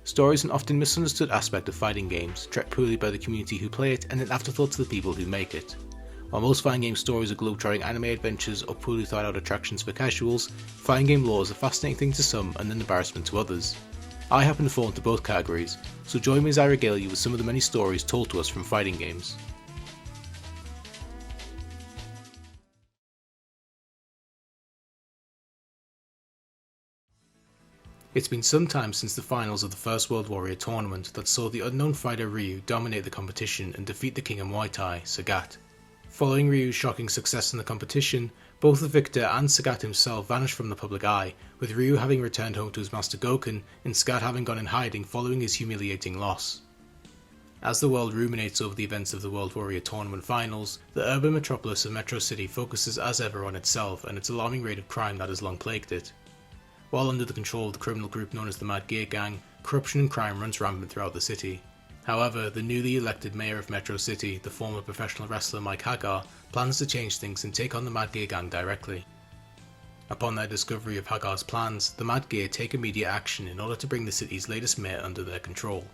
Story is an often misunderstood aspect of fighting games, treated poorly by the community who play it and an afterthought to the people who make it. While most fighting game stories are globe-trotting anime adventures or poorly thought out attractions for casuals, fighting game lore is a fascinating thing to some and an embarrassment to others. I happen to fall into both categories, so join me as I regale you with some of the many stories told to us from fighting games. It's been some time since the finals of the first World Warrior tournament that saw the unknown fighter Ryu dominate the competition and defeat the king of Muay Thai, Sagat. Following Ryu's shocking success in the competition, both the victor and Sagat himself vanished from the public eye, with Ryu having returned home to his master Goken and Sagat having gone in hiding following his humiliating loss. As the world ruminates over the events of the World Warrior Tournament finals, the urban metropolis of Metro City focuses as ever on itself and its alarming rate of crime that has long plagued it. While under the control of the criminal group known as the Mad Gear Gang, corruption and crime runs rampant throughout the city. However, the newly elected mayor of Metro City, the former professional wrestler Mike Hagar, plans to change things and take on the Mad Gear Gang directly. Upon their discovery of Hagar's plans, the Mad Gear take immediate action in order to bring the city's latest mayor under their control.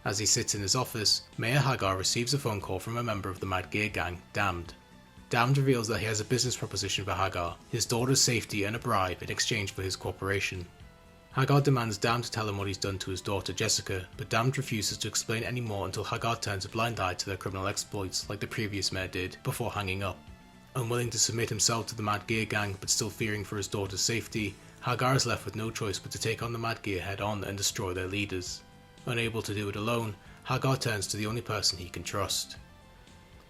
As he sits in his office, Mayor Hagar receives a phone call from a member of the Mad Gear Gang, Damned. Damned reveals that he has a business proposition for Hagar, his daughter's safety and a bribe in exchange for his cooperation. Hagar demands Damned to tell him what he's done to his daughter Jessica, but Damned refuses to explain any more until Hagar turns a blind eye to their criminal exploits like the previous mayor did, before hanging up. Unwilling to submit himself to the Mad Gear Gang but still fearing for his daughter's safety, Hagar is left with no choice but to take on the Mad Gear head on and destroy their leaders. Unable to do it alone, Hagar turns to the only person he can trust.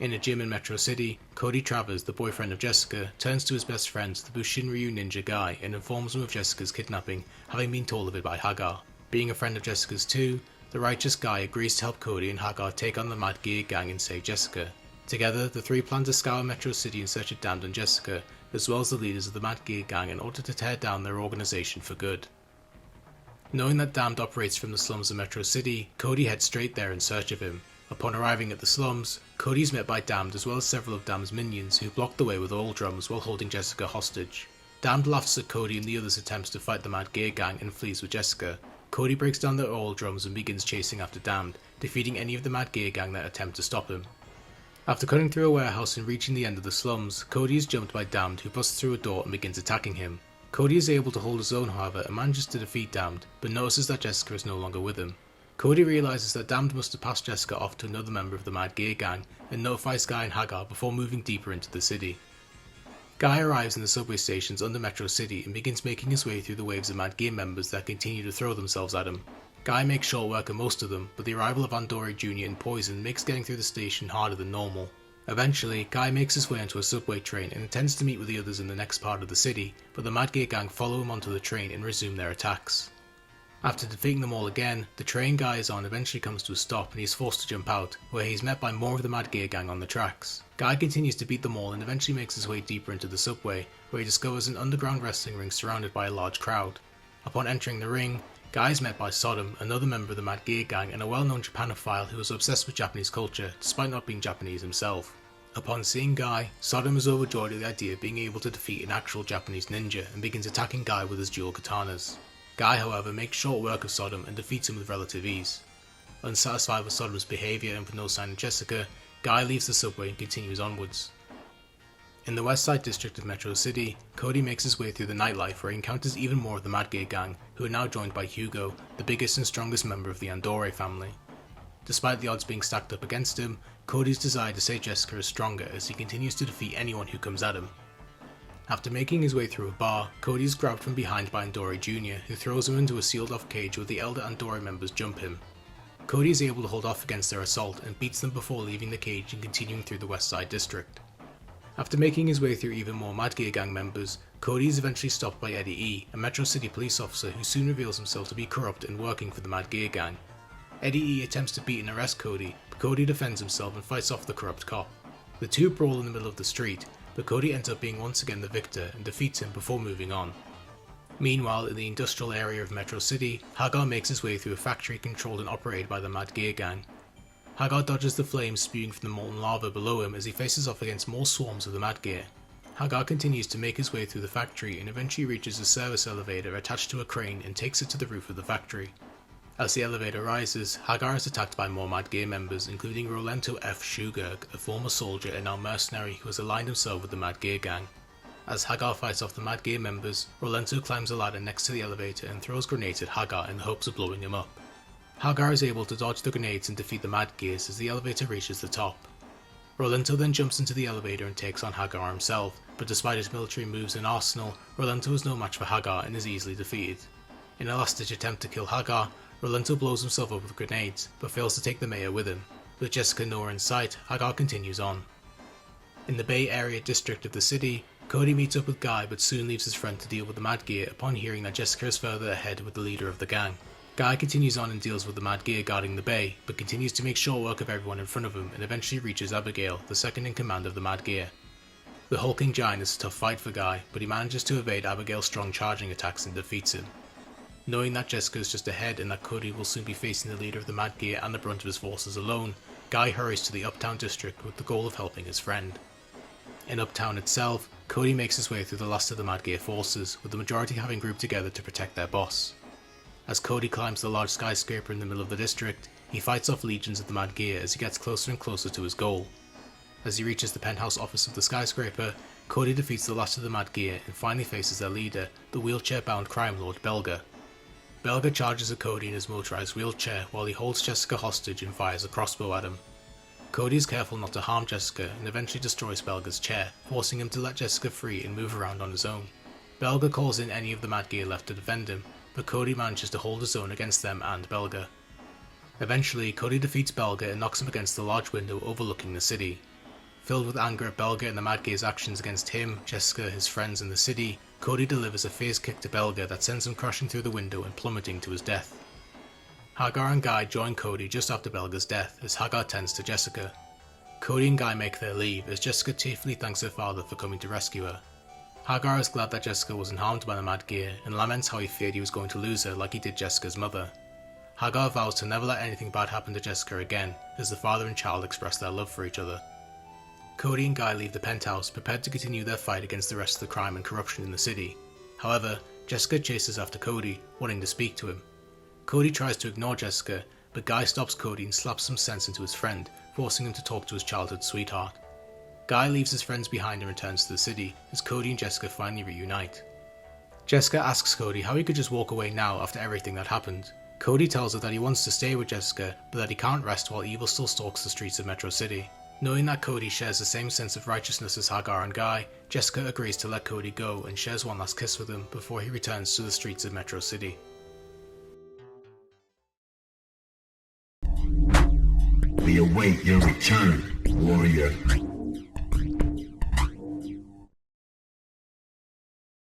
In a gym in Metro City, Cody Travers, the boyfriend of Jessica, turns to his best friend, the Bushinryu ninja Guy, and informs him of Jessica's kidnapping, having been told of it by Hagar. Being a friend of Jessica's too, the righteous Guy agrees to help Cody and Hagar take on the Mad Gear Gang and save Jessica. Together, the three plan to scour Metro City in search of Damned and Jessica, as well as the leaders of the Mad Gear Gang in order to tear down their organization for good. Knowing that Damned operates from the slums of Metro City, Cody heads straight there in search of him. Upon arriving at the slums, Cody is met by Damned as well as several of Damned's minions who block the way with oil drums while holding Jessica hostage. Damned laughs at Cody and the others' attempts to fight the Mad Gear Gang and flees with Jessica. Cody breaks down their oil drums and begins chasing after Damned, defeating any of the Mad Gear Gang that attempt to stop him. After cutting through a warehouse and reaching the end of the slums, Cody is jumped by Damned, who busts through a door and begins attacking him. Cody is able to hold his own however and manages to defeat Damned, but notices that Jessica is no longer with him. Cody realises that Damned must have passed Jessica off to another member of the Mad Gear Gang and notifies Guy and Hagar before moving deeper into the city. Guy arrives in the subway stations under Metro City and begins making his way through the waves of Mad Gear members that continue to throw themselves at him. Guy makes short work of most of them, but the arrival of Andori Jr. and Poison makes getting through the station harder than normal. Eventually, Guy makes his way onto a subway train and intends to meet with the others in the next part of the city, but the Mad Gear Gang follow him onto the train and resume their attacks. After defeating them all again, the train Guy is on eventually comes to a stop and he is forced to jump out, where he is met by more of the Mad Gear Gang on the tracks. Guy continues to beat them all and eventually makes his way deeper into the subway, where he discovers an underground wrestling ring surrounded by a large crowd. Upon entering the ring, Guy is met by Sodom, another member of the Mad Gear Gang and a well-known Japanophile who is obsessed with Japanese culture, despite not being Japanese himself. Upon seeing Guy, Sodom is overjoyed at the idea of being able to defeat an actual Japanese ninja and begins attacking Guy with his dual katanas. Guy, however, makes short work of Sodom and defeats him with relative ease. Unsatisfied with Sodom's behaviour and with no sign of Jessica, Guy leaves the subway and continues onwards. In the west side district of Metro City, Cody makes his way through the nightlife where he encounters even more of the Mad Gear Gang, who are now joined by Hugo, the biggest and strongest member of the Andore family. Despite the odds being stacked up against him, Cody's desire to save Jessica is stronger as he continues to defeat anyone who comes at him. After making his way through a bar, Cody is grabbed from behind by Andori Jr., who throws him into a sealed-off cage where the elder Andori members jump him. Cody is able to hold off against their assault and beats them before leaving the cage and continuing through the west side district. After making his way through even more Mad Gear Gang members, Cody is eventually stopped by Eddie E., a Metro City police officer who soon reveals himself to be corrupt and working for the Mad Gear Gang. Eddie E. attempts to beat and arrest Cody, but Cody defends himself and fights off the corrupt cop. The two brawl in the middle of the street, but Cody ends up being once again the victor and defeats him before moving on. Meanwhile, in the industrial area of Metro City, Hagar makes his way through a factory controlled and operated by the Mad Gear Gang. Hagar dodges the flames spewing from the molten lava below him as he faces off against more swarms of the Mad Gear. Hagar continues to make his way through the factory and eventually reaches a service elevator attached to a crane and takes it to the roof of the factory. As the elevator rises, Hagar is attacked by more Mad Gear members, including Rolento F. Shugerg, a former soldier and now mercenary who has aligned himself with the Mad Gear gang. As Hagar fights off the Mad Gear members, Rolento climbs a ladder next to the elevator and throws grenades at Hagar in the hopes of blowing him up. Hagar is able to dodge the grenades and defeat the Mad Gears as the elevator reaches the top. Rolento then jumps into the elevator and takes on Hagar himself, but despite his military moves and arsenal, Rolento is no match for Hagar and is easily defeated. In a last-ditch attempt to kill Hagar, Rolento blows himself up with grenades, but fails to take the mayor with him. With Jessica nowhere in sight, Hagar continues on. In the Bay Area district of the city, Cody meets up with Guy but soon leaves his friend to deal with the Mad Gear upon hearing that Jessica is further ahead with the leader of the gang. Guy continues on and deals with the Mad Gear guarding the bay, but continues to make short work of everyone in front of him and eventually reaches Abigail, the second in command of the Mad Gear. The hulking giant is a tough fight for Guy, but he manages to evade Abigail's strong charging attacks and defeats him. Knowing that Jessica is just ahead and that Cody will soon be facing the leader of the Mad Gear and the brunt of his forces alone, Guy hurries to the Uptown district with the goal of helping his friend. In Uptown itself, Cody makes his way through the last of the Mad Gear forces, with the majority having grouped together to protect their boss. As Cody climbs the large skyscraper in the middle of the district, he fights off legions of the Mad Gear as he gets closer and closer to his goal. As he reaches the penthouse office of the skyscraper, Cody defeats the last of the Mad Gear and finally faces their leader, the wheelchair-bound crime lord Belga. Belga charges at Cody in his motorized wheelchair while he holds Jessica hostage and fires a crossbow at him. Cody is careful not to harm Jessica and eventually destroys Belga's chair, forcing him to let Jessica free and move around on his own. Belga calls in any of the Mad Gear left to defend him, but Cody manages to hold his own against them and Belga. Eventually, Cody defeats Belga and knocks him against the large window overlooking the city. Filled with anger at Belga and the Mad Gear's actions against him, Jessica, his friends and the city, Cody delivers a fierce kick to Belga that sends him crashing through the window and plummeting to his death. Hagar and Guy join Cody just after Belga's death as Hagar tends to Jessica. Cody and Guy make their leave as Jessica tearfully thanks her father for coming to rescue her. Hagar is glad that Jessica wasn't harmed by the Mad Gear and laments how he feared he was going to lose her like he did Jessica's mother. Hagar vows to never let anything bad happen to Jessica again as the father and child express their love for each other. Cody and Guy leave the penthouse prepared to continue their fight against the rest of the crime and corruption in the city. However, Jessica chases after Cody, wanting to speak to him. Cody tries to ignore Jessica, but Guy stops Cody and slaps some sense into his friend, forcing him to talk to his childhood sweetheart. Guy leaves his friends behind and returns to the city, as Cody and Jessica finally reunite. Jessica asks Cody how he could just walk away now after everything that happened. Cody tells her that he wants to stay with Jessica, but that he can't rest while evil still stalks the streets of Metro City. Knowing that Cody shares the same sense of righteousness as Hagar and Guy, Jessica agrees to let Cody go and shares one last kiss with him before he returns to the streets of Metro City. We await your return, warrior.